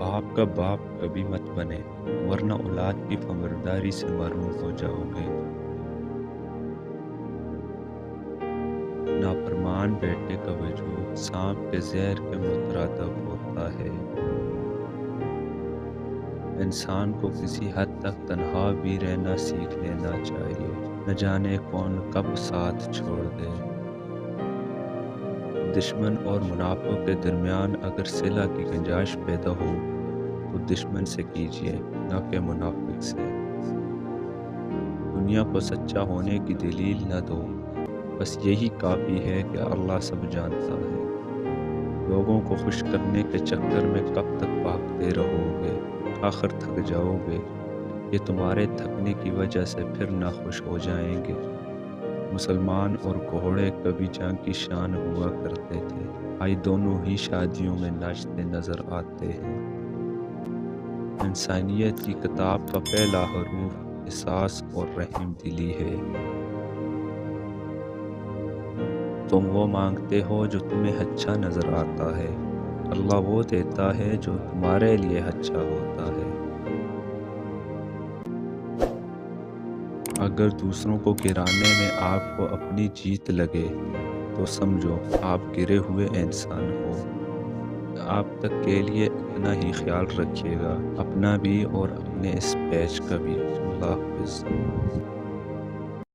باپ کا باپ کبھی مت بنے، ورنہ اولاد کی فرمانبرداری سے محروم ہو جاؤ گے۔ نافرمان بیٹے کا وجود سانپ کے زہر کے مترادف ہوتا ہے۔ انسان کو کسی حد تک تنہا بھی رہنا سیکھ لینا چاہیے، نہ جانے کون کب ساتھ چھوڑ دے۔ دشمن اور منافق کے درمیان اگر صلح کی گنجائش پیدا ہو تو دشمن سے کیجیے، نہ کہ منافق سے۔ دنیا کو سچا ہونے کی دلیل نہ دو، بس یہی کافی ہے کہ اللہ سب جانتا ہے۔ لوگوں کو خوش کرنے کے چکر میں کب تک بھاگتے رہو گے؟ آخر تھک جاؤ گے۔ یہ تمہارے تھکنے کی وجہ سے پھر ناخوش ہو جائیں گے۔ مسلمان اور گھوڑے کبھی جنگ کی شان ہوا کرتے تھے، آج دونوں ہی شادیوں میں ناچتے نظر آتے ہیں۔ انسانیت کی کتاب کا پہلا حروف احساس اور رحم دلی ہے۔ تم وہ مانگتے ہو جو تمہیں اچھا نظر آتا ہے، اللہ وہ دیتا ہے جو تمہارے لیے اچھا ہوتا ہے۔ اگر دوسروں کو گرانے میں آپ کو اپنی جیت لگے تو سمجھو آپ گرے ہوئے انسان ہو۔ آپ تک کے لیے اتنا ہی خیال رکھیے گا، اپنا بھی اور اپنے اس پیچ کا بھی۔ اللہ حافظ۔